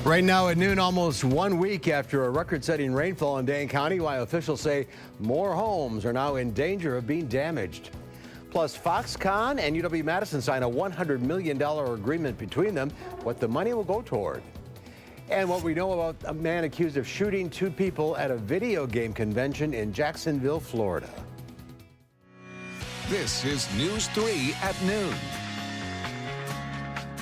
Right now at noon, almost 1 week after a record-setting rainfall in Dane County, why officials say more homes are now in danger of being damaged. Plus, Foxconn and UW-Madison sign a $100 million agreement between them, what the money will go toward. And what we know about a man accused of shooting 2 people at a video game convention in Jacksonville, Florida. This is News 3 at noon.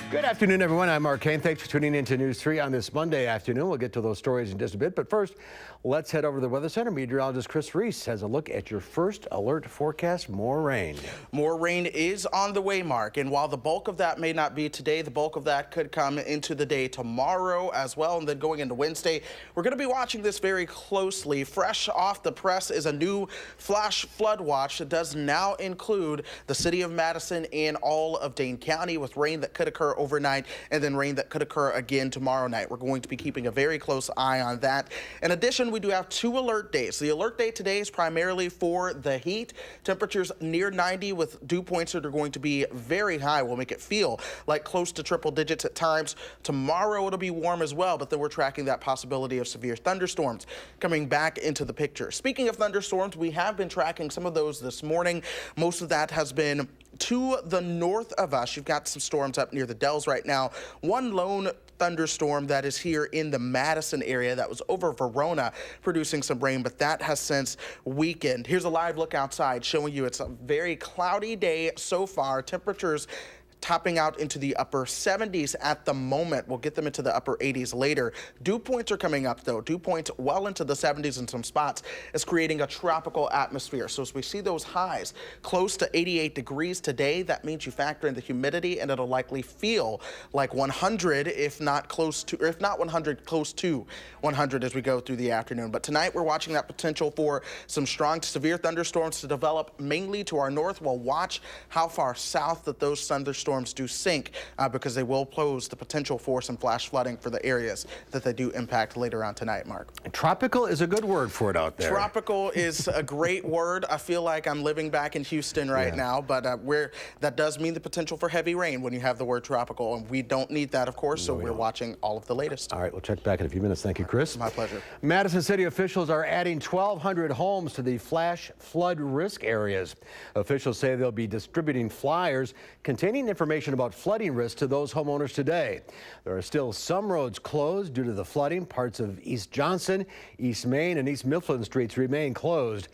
Good afternoon, everyone. I'm Mark Kane. Thanks for tuning in to News 3 on this Monday afternoon. We'll get to those stories in just a bit. But first, let's head over to the Weather Center. Meteorologist Chris Reese has a look at your first alert forecast. More rain. More rain is on the way, Mark. And while the bulk of that may not be today, the bulk of that could come into the day tomorrow as well. And then going into Wednesday, we're going to be watching this very closely. Fresh off the press is a new flash flood watch that does now include the city of Madison and all of Dane County, with rain that could occur overnight and then rain that could occur again tomorrow night. We're going to be keeping a very close eye on that. In addition, we do have 2 alert days. The alert day today is primarily for the heat. Temperatures near 90 with dew points that are going to be very high. Will make it feel like close to triple digits at times. Tomorrow it'll be warm as well, but then we're tracking that possibility of severe thunderstorms coming back into the picture. Speaking of thunderstorms, we have been tracking some of those this morning. Most of that has been to the north of us. You've got some storms up near the Dells right now. One lone thunderstorm that is here in the Madison area that was over Verona producing some rain, but that has since weakened. Here's a live look outside showing you it's a very cloudy day so far. Temperatures topping out into the upper 70s at the moment. We'll get them into the upper 80s later. Dew points are coming up, though. Dew points well into the 70s in some spots is creating a tropical atmosphere. So as we see those highs close to 88 degrees today, that means you factor in the humidity and it'll likely feel like 100, if not close to, or if not 100, close to 100 as we go through the afternoon. But tonight we're watching that potential for some strong to severe thunderstorms to develop mainly to our north. We'll watch how far south that those thunderstorms do sink because they will pose the potential for some flash flooding for the areas that they do impact later on tonight, Mark. Tropical is a good word for it out there. Tropical is a great word. I feel like I'm living back in Houston right now, but that does mean the potential for heavy rain when you have the word tropical, and we don't need that, of course, so we're watching all of the latest. All right, we'll check back in a few minutes. Thank you, Chris. My pleasure. Madison City officials are adding 1,200 homes to the flash flood risk areas. Officials say they'll be distributing flyers containing information about flooding risk to those homeowners today. There are still some roads closed due to the flooding. Parts of East Johnson, East Main, and East Mifflin streets remain closed.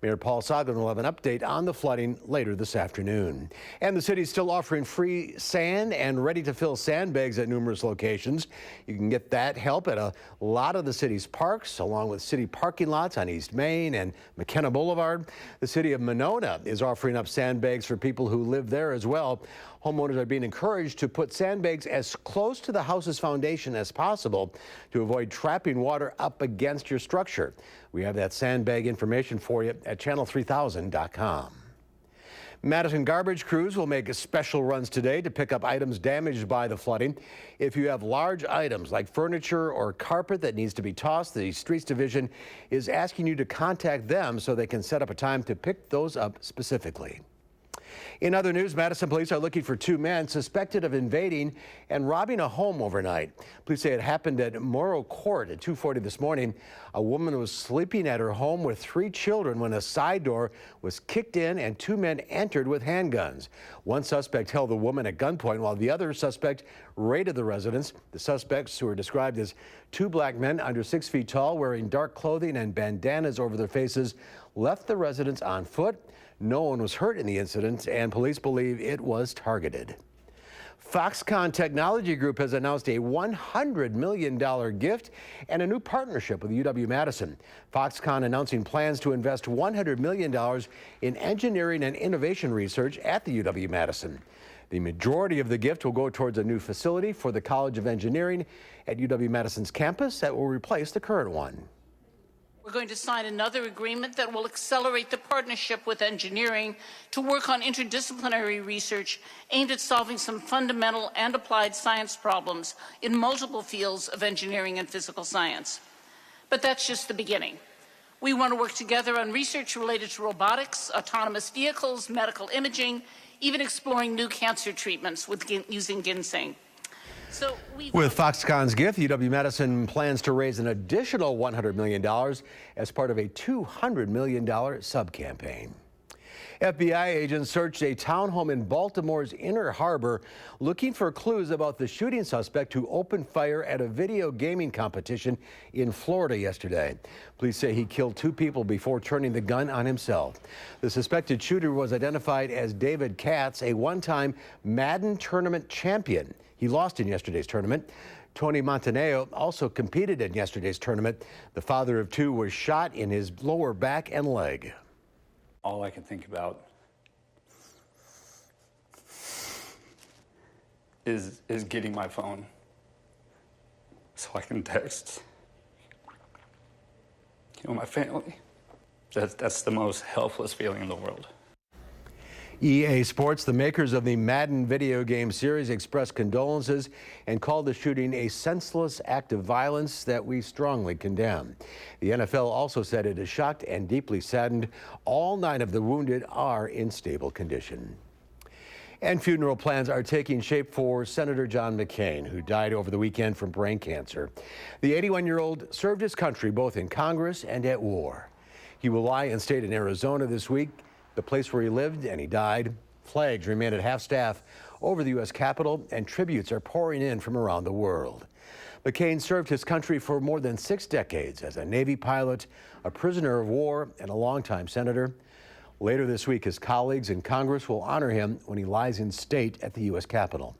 Mayor Paul Soglin will have an update on the flooding later this afternoon. And the city is still offering free sand and ready-to-fill sandbags at numerous locations. You can get that help at a lot of the city's parks, along with city parking lots on East Main and McKenna Boulevard. The city of Monona is offering up sandbags for people who live there as well. Homeowners are being encouraged to put sandbags as close to the house's foundation as possible to avoid trapping water up against your structure. We have that sandbag information for you at channel3000.com. Madison garbage crews will make special runs today to pick up items damaged by the flooding. If you have large items like furniture or carpet that needs to be tossed, the Streets Division is asking you to contact them so they can set up a time to pick those up specifically. In other news, Madison police are looking for 2 men suspected of invading and robbing a home overnight. Police say it happened at Morrow Court at 2:40 this morning. A woman was sleeping at her home with 3 children when a side door was kicked in and 2 men entered with handguns. One suspect held the woman at gunpoint while the other suspect raided the residence. The suspects, who are described as 2 black men under 6 feet tall, wearing dark clothing and bandanas over their faces, left the residence on foot. No one was hurt in the incident, and police believe it was targeted. Foxconn Technology Group has announced a $100 million gift and a new partnership with UW-Madison. Foxconn announcing plans to invest $100 million in engineering and innovation research at the UW-Madison. The majority of the gift will go towards a new facility for the College of Engineering at UW-Madison's campus that will replace the current one. We're going to sign another agreement that will accelerate the partnership with engineering to work on interdisciplinary research aimed at solving some fundamental and applied science problems in multiple fields of engineering and physical science. But that's just the beginning. We want to work together on research related to robotics, autonomous vehicles, medical imaging, even exploring new cancer treatments using ginseng. With Foxconn's gift, UW-Madison plans to raise an additional $100 million as part of a $200 million sub-campaign. FBI agents searched a townhome in Baltimore's Inner Harbor looking for clues about the shooting suspect who opened fire at a video gaming competition in Florida yesterday. Police say he killed 2 people before turning the gun on himself. The suspected shooter was identified as David Katz, a one-time Madden tournament champion. He lost in yesterday's tournament. Tony Montaneo also competed in yesterday's tournament. The father of 2 was shot in his lower back and leg. All I can think about is getting my phone so I can text, my family. That's the most helpless feeling in the world. EA Sports, the makers of the Madden video game series, expressed condolences and called the shooting a senseless act of violence that we strongly condemn. The NFL also said it is shocked and deeply saddened. All 9 of the wounded are in stable condition. And funeral plans are taking shape for Senator John McCain, who died over the weekend from brain cancer. The 81-year-old served his country both in Congress and at war. He will lie in state in Arizona this week, the place where he lived and he died. Flags remain at half-staff over the U.S. Capitol, and tributes are pouring in from around the world. McCain served his country for more than 6 decades as a Navy pilot, a prisoner of war, and a longtime senator. Later this week, his colleagues in Congress will honor him when he lies in state at the U.S. Capitol.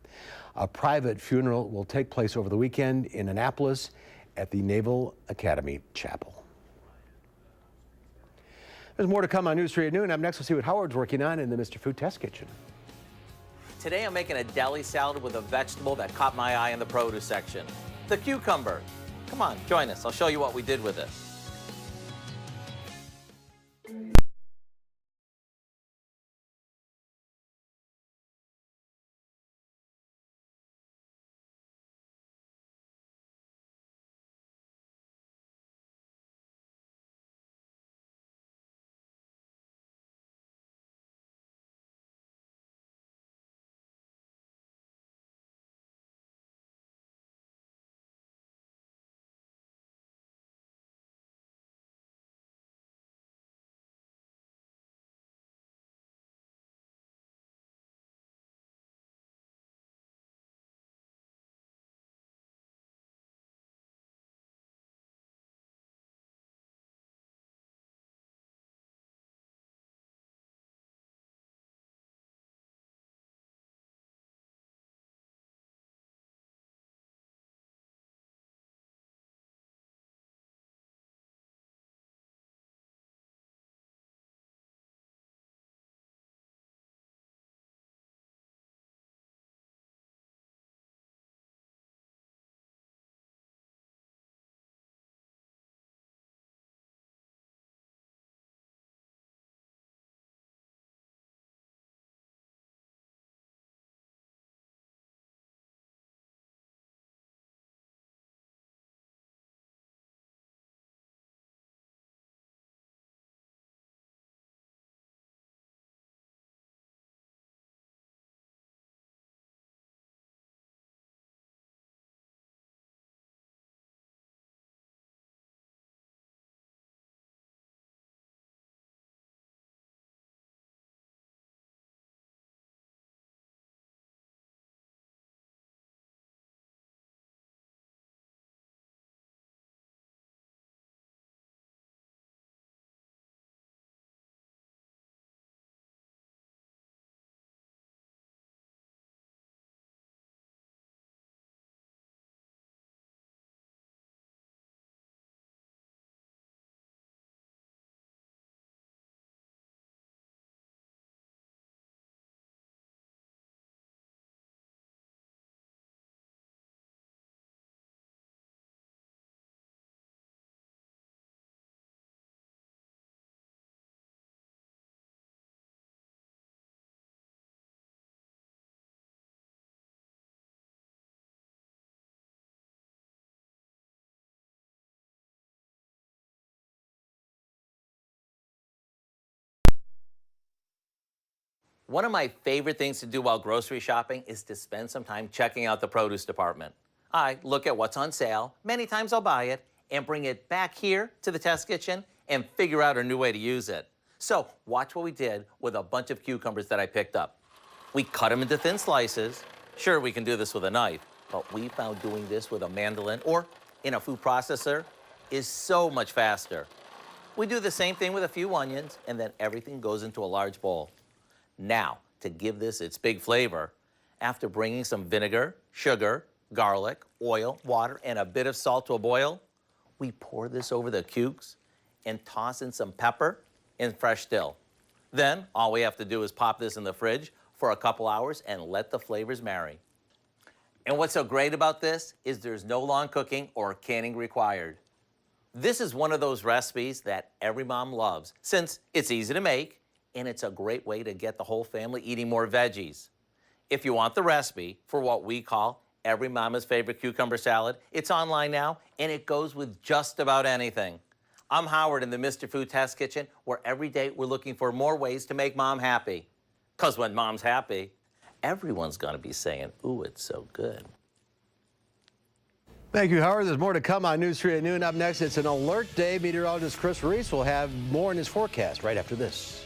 A private funeral will take place over the weekend in Annapolis at the Naval Academy Chapel. There's more to come on News 3 at noon. Up next, we'll see what Howard's working on in the Mr. Food Test Kitchen. Today, I'm making a deli salad with a vegetable that caught my eye in the produce section, the cucumber. Come on, join us. I'll show you what we did with it. One of my favorite things to do while grocery shopping is to spend some time checking out the produce department. I look at what's on sale, many times I'll buy it, and bring it back here to the test kitchen and figure out a new way to use it. So watch what we did with a bunch of cucumbers that I picked up. We cut them into thin slices. Sure, we can do this with a knife, but we found doing this with a mandolin or in a food processor is so much faster. We do the same thing with a few onions, and then everything goes into a large bowl. Now, to give this its big flavor, after bringing some vinegar, sugar, garlic, oil, water, and a bit of salt to a boil, we pour this over the cukes and toss in some pepper and fresh dill. Then, all we have to do is pop this in the fridge for a couple hours and let the flavors marry. And what's so great about this is there's no long cooking or canning required. This is one of those recipes that every mom loves since it's easy to make and it's a great way to get the whole family eating more veggies. If you want the recipe for what we call every mama's favorite cucumber salad, it's online now and it goes with just about anything. I'm Howard in the Mr. Food Test Kitchen, where every day we're looking for more ways to make mom happy. Because when mom's happy, everyone's going to be saying, ooh, it's so good. Thank you, Howard. There's more to come on News 3 at noon. Up next, it's an alert day. Meteorologist Chris Reese will have more in his forecast right after this.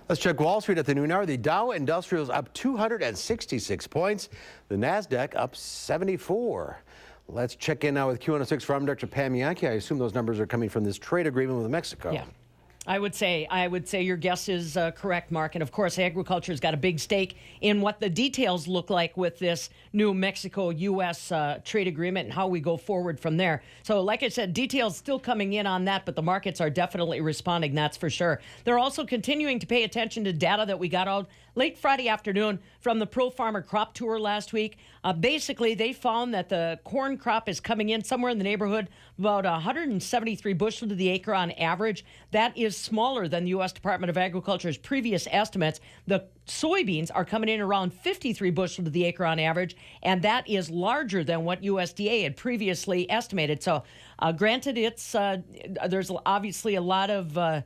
Let's check Wall Street at the noon hour. The Dow Industrials up 266 points. The NASDAQ up 74. Let's check in now with Q106 Farm Director Pam Yankee. I assume those numbers are coming from this trade agreement with Mexico. Yeah. I would say your guess is correct, Mark. And of course, agriculture's got a big stake in what the details look like with this new Mexico-U.S. trade agreement and how we go forward from there. So like I said, details still coming in on that, but the markets are definitely responding, that's for sure. They're also continuing to pay attention to data that we got out late Friday afternoon from the Pro Farmer Crop Tour last week. Basically, they found that the corn crop is coming in somewhere in the neighborhood about 173 bushel to the acre on average. That is smaller than the U.S. Department of Agriculture's previous estimates. The soybeans are coming in around 53 bushel to the acre on average, and that is larger than what USDA had previously estimated. So, granted, it's there's obviously a lot of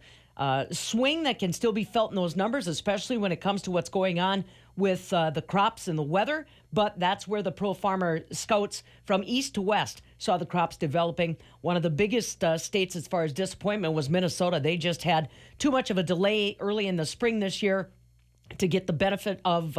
swing that can still be felt in those numbers, especially when it comes to what's going on with the crops and the weather. But that's where the Pro Farmer scouts from east to west saw the crops developing. One of the biggest states as far as disappointment was Minnesota. They just had too much of a delay early in the spring this year to get the benefit of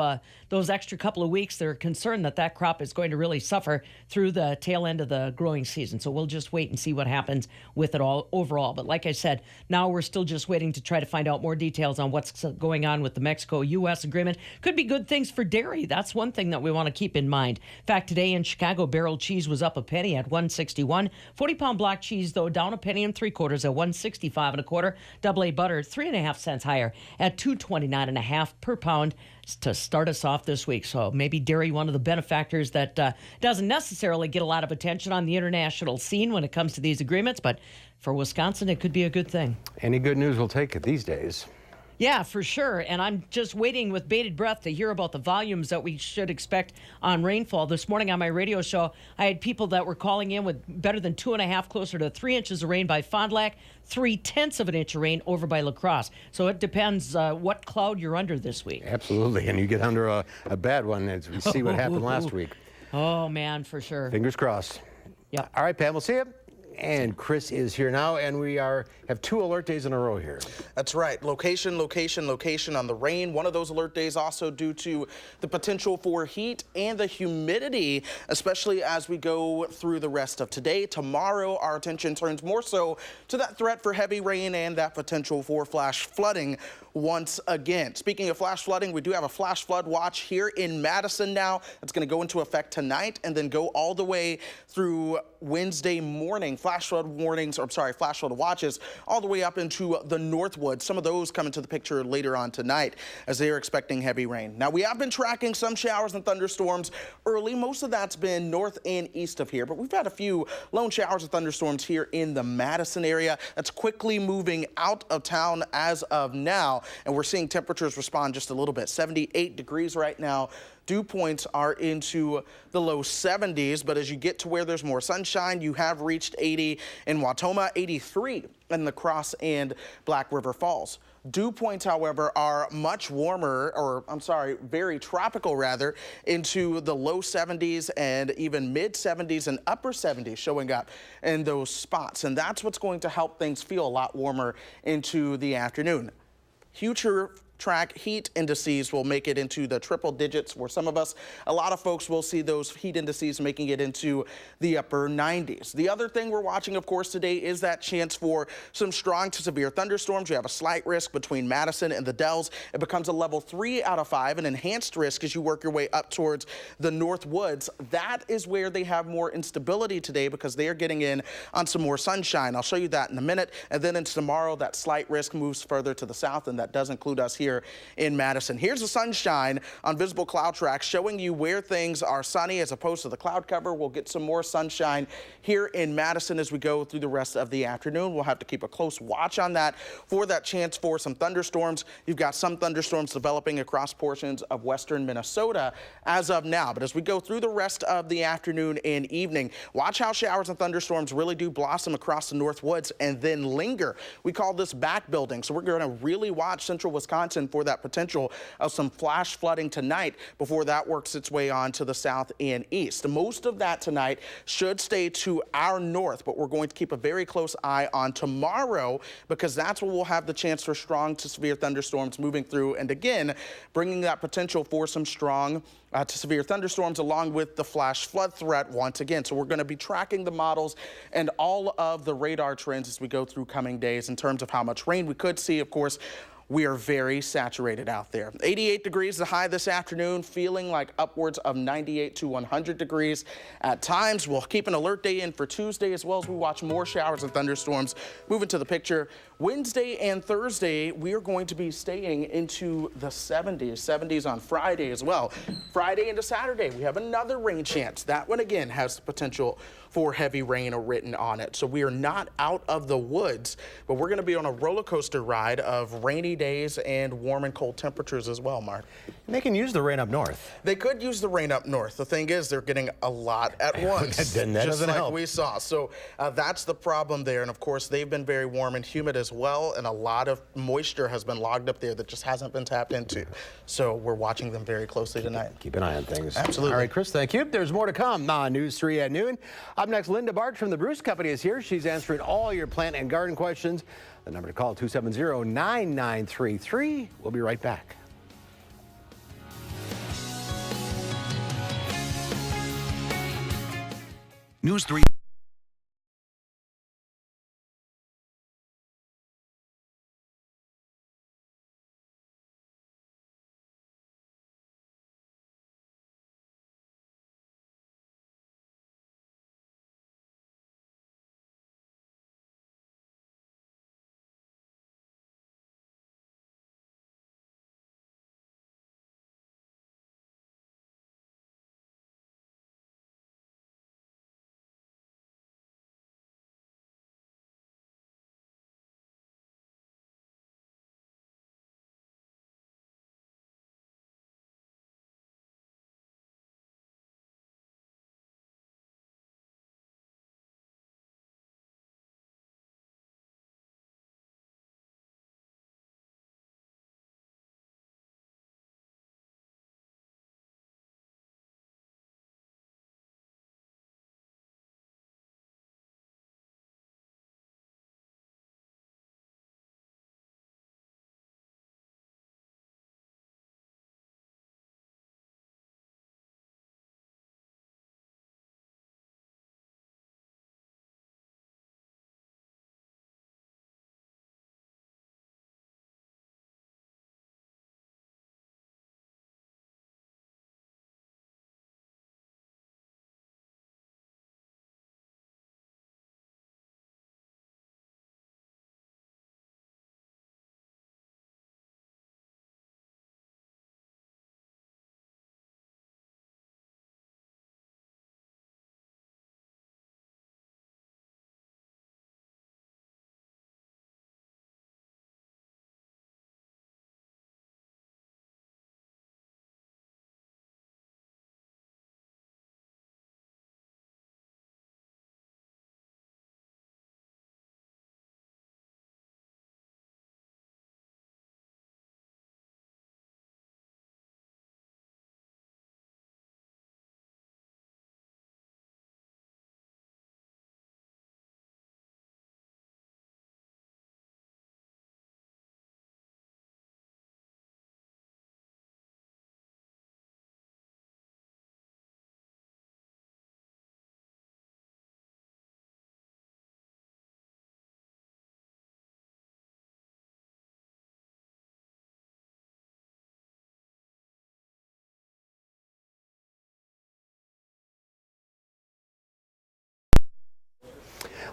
those extra couple of weeks. They're concerned that that crop is going to really suffer through the tail end of the growing season. So we'll just wait and see what happens with it all overall. But like I said, now we're still just waiting to try to find out more details on what's going on with the Mexico-U.S. agreement. Could be good things for dairy. That's one thing that we want to keep in mind. In fact, today in Chicago, barrel cheese was up a penny at $1.61. 40-pound block cheese, though, down a penny and 3/4 at $1.65 1/4. Double A butter, 3.5 cents higher at $2.29.5 per pound to start us off this week. So maybe dairy, one of the benefactors that doesn't necessarily get a lot of attention on the international scene when it comes to these agreements, but for Wisconsin, it could be a good thing. Any good news will take it these days. Yeah, for sure. And I'm just waiting with bated breath to hear about the volumes that we should expect on rainfall. This morning on my radio show, I had people that were calling in with better than 2.5, closer to 3 inches of rain by Fond du Lac, 0.3 of an inch of rain over by La Crosse. So it depends what cloud you're under this week. Absolutely. And you get under a bad one as we see what happened last week. Oh, man, for sure. Fingers crossed. Yeah. All right, Pam, we'll see you. And Chris is here now, and we have 2 alert days in a row here. That's right. Location, location, location on the rain. One of those alert days also due to the potential for heat and the humidity, especially as we go through the rest of today. Tomorrow, our attention turns more so to that threat for heavy rain and that potential for flash flooding once again. Speaking of flash flooding, we do have a flash flood watch here in Madison now. It's going to go into effect tonight and then go all the way through Wednesday morning. Flash flood warnings, or sorry, flash flood watches all the way up into the Northwoods. Some of those come into the picture later on tonight as they are expecting heavy rain. Now, we have been tracking some showers and thunderstorms early. Most of that's been north and east of here, but we've had a few lone showers and thunderstorms here in the Madison area. That's quickly moving out of town as of now, and we're seeing temperatures respond just a little bit. 78 degrees right now. Dew points are into the low 70s, but as you get to where there's more sunshine, you have reached 80 in Wautoma, 83 in La Crosse and Black River Falls. Dew points, however, are much warmer, or I'm sorry, very tropical rather, into the low 70s and even mid 70s and upper 70s showing up in those spots. And that's what's going to help things feel a lot warmer into the afternoon. Future track heat indices will make it into the triple digits for some of us. A lot of folks will see those heat indices making it into the upper 90s. The other thing we're watching, of course, today is that chance for some strong to severe thunderstorms. You have a slight risk between Madison and the Dells. It becomes a level 3 out of 5, an enhanced risk as you work your way up towards the Northwoods. That is where they have more instability today because they are getting in on some more sunshine. I'll show you that in a minute. And then into tomorrow, that slight risk moves further to the south, and that does include us here in Madison. Here's the sunshine on visible cloud tracks showing you where things are sunny as opposed to the cloud cover. We'll get some more sunshine here in Madison as we go through the rest of the afternoon. We'll have to keep a close watch on that for that chance for some thunderstorms. You've got some thunderstorms developing across portions of western Minnesota as of now. But as we go through the rest of the afternoon and evening, watch how showers and thunderstorms really do blossom across the Northwoods and then linger. We call this back building. So we're going to really watch central Wisconsin for that potential of some flash flooding tonight before that works its way on to the south and east. Most of that tonight should stay to our north, but we're going to keep a very close eye on tomorrow because that's when we'll have the chance for strong to severe thunderstorms moving through and again bringing that potential for some strong to severe thunderstorms along with the flash flood threat once again. So we're going to be tracking the models and all of the radar trends as we go through coming days in terms of how much rain we could see. Of course, we are very saturated out there. 88 degrees the high this afternoon, feeling like upwards of 98 to 100 degrees at times. We'll keep an alert day in for Tuesday as well as we watch more showers and thunderstorms. Moving to the picture, Wednesday and Thursday, we are going to be staying into the 70s on Friday as well. Friday into Saturday, we have another rain chance. That one again has the potential for heavy rain written on it. So we are not out of the woods, but we're going to be on a roller coaster ride of rainy days and warm and cold temperatures as well, Mark. They can use the rain up north. They could use the rain up north. The thing is, they're getting a lot at once, Then that just doesn't like help. we saw. So that's the problem there. And of course, they've been very warm and humid as well, and a lot of moisture has been logged up there that just hasn't been tapped into. So we're watching them very closely tonight. Keep an eye on things. Absolutely. All right, Chris, thank you. There's more to come on News 3 at noon. Up next, Linda Bartsch from the Bruce Company is here. She's answering all your plant and garden questions. The number to call, 270-9933. We'll be right back. News 3.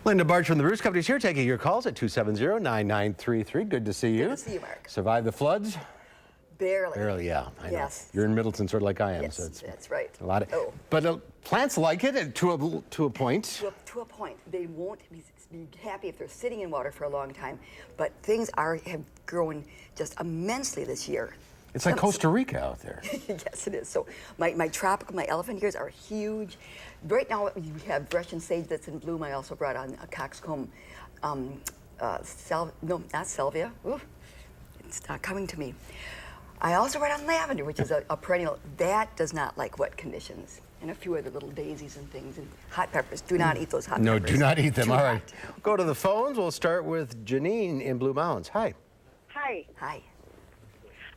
Linda Bartsch from the Bruce Company is here taking your calls at 270-9933. Good to see you. Good to see you, Mark. Survived the floods? Barely. Barely, yeah. I know. Yes. You're in Middleton, sort of like I am. Yes, so it's that's right. a lot of, Oh. But plants like it to a point. To a point. They won't be happy if they're sitting in water for a long time, but things have grown just immensely this year. It's like Costa Rica out there. Yes, it is. So my elephant ears are huge. Right now we have Russian sage that's in bloom. I also brought on a coxcomb, not salvia. Ooh, it's not coming to me. I also brought on lavender, which is a perennial. That does not like wet conditions. And a few other little daisies and things. And hot peppers. Do not eat those hot peppers. No, do not eat them. Too All right. hot. Go to the phones. We'll start with Janine in Blue Mounds. Hi. Hi. Hi.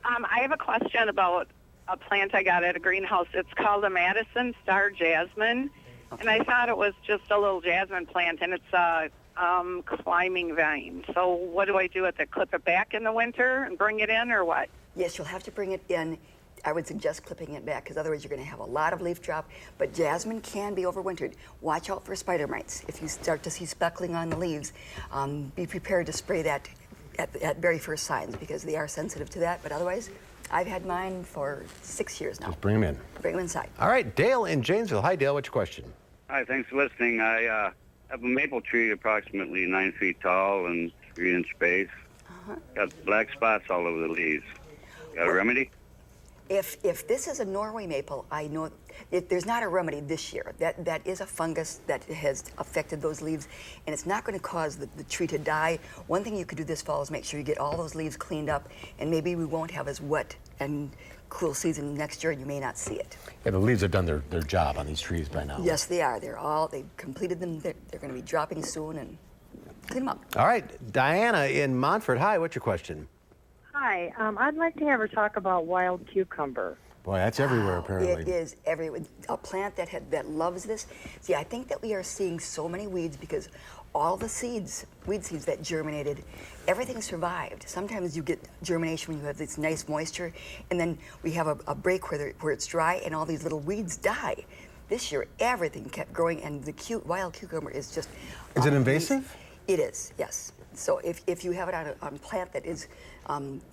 I have a question about a plant I got at a greenhouse. It's called a Madison Star Jasmine, and I thought it was just a little jasmine plant, and it's climbing vine. So what do I do with it? Clip it back in the winter and bring it in, or what? Yes, you'll have to bring it in. I would suggest clipping it back because otherwise you're going to have a lot of leaf drop. But jasmine can be overwintered. Watch out for spider mites. If you start to see speckling on the leaves, be prepared to spray that at very first signs because they are sensitive to that. But otherwise, I've had mine for 6 years now. Just bring them in. Bring them inside. All right, Dale in Janesville. Hi, Dale. What's your question? Hi, thanks for listening. I have a maple tree approximately 9 feet tall and 3-inch base. Got black spots all over the leaves. Got a remedy? If this is a Norway maple, I know there's not a remedy this year. That is a fungus that has affected those leaves, and it's not going to cause the tree to die. One thing you could do this fall is make sure you get all those leaves cleaned up, and maybe we won't have as wet and cool season next year, and you may not see it. Yeah, the leaves have done their job on these trees by now. Yes, they are. They've completed them. They're going to be dropping soon, and clean them up. All right, Diana in Montfort. Hi, what's your question? Hi, I'd like to have her talk about wild cucumber. Boy, that's everywhere apparently. It is everywhere. A plant that loves this. See, I think that we are seeing so many weeds because all the weed seeds that germinated, everything survived. Sometimes you get germination when you have this nice moisture, and then we have a break where it's dry and all these little weeds die. This year, everything kept growing, and the wild cucumber is just... Is it invasive? It is, yes. So if you have it on a plant that is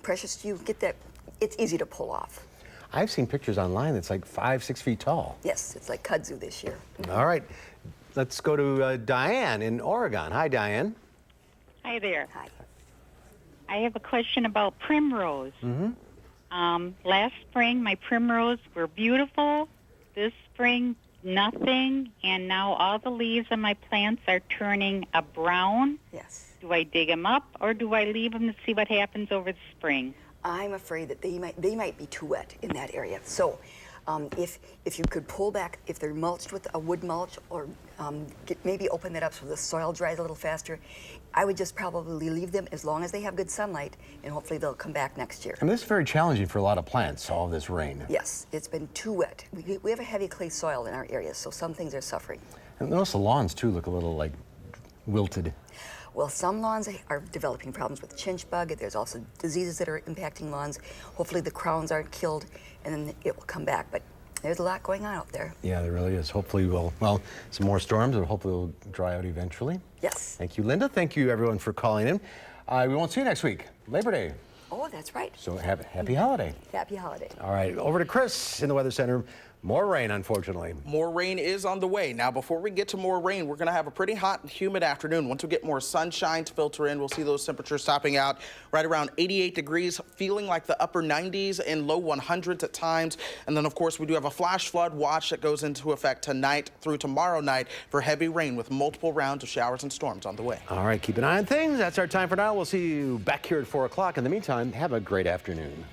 precious to you, get that. It's easy to pull off. I've seen pictures online that's like 5-6 feet tall. Yes, it's like kudzu this year. All right, let's go to Diane in Oregon. Hi, Diane. Hi there. Hi. I have a question about primrose. Last spring, my primrose were beautiful. This spring, nothing. And now all the leaves on my plants are turning a brown. Yes. Do I dig them up or do I leave them to see what happens over the spring? I'm afraid that they might be too wet in that area. So if you could pull back, if they're mulched with a wood mulch, or maybe open that up so the soil dries a little faster, I would just probably leave them as long as they have good sunlight, and hopefully they'll come back next year. And this is very challenging for a lot of plants, all this rain. Yes, it's been too wet. We have a heavy clay soil in our area, so some things are suffering. And notice the lawns too look a little like wilted. Well, some lawns are developing problems with chinch bug. There's also diseases that are impacting lawns. Hopefully the crowns aren't killed, and then it will come back. But there's a lot going on out there. Yeah, there really is. Hopefully some more storms, and hopefully it'll dry out eventually. Yes. Thank you, Linda. Thank you, everyone, for calling in. We won't see you next week, Labor Day. Oh, that's right. So happy holiday. Happy holiday. All right, over to Chris in the Weather Center. More rain, unfortunately. More rain is on the way. Now, before we get to more rain, we're going to have a pretty hot and humid afternoon. Once we get more sunshine to filter in, we'll see those temperatures topping out right around 88 degrees, feeling like the upper 90s and low 100s at times. And then, of course, we do have a flash flood watch that goes into effect tonight through tomorrow night for heavy rain with multiple rounds of showers and storms on the way. All right, keep an eye on things. That's our time for now. We'll see you back here at 4 o'clock. In the meantime, have a great afternoon.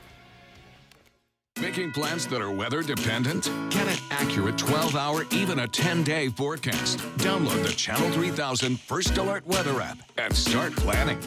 Making plans that are weather dependent? Get an accurate 12-hour, even a 10-day forecast. Download the Channel 3000 First Alert Weather app and start planning.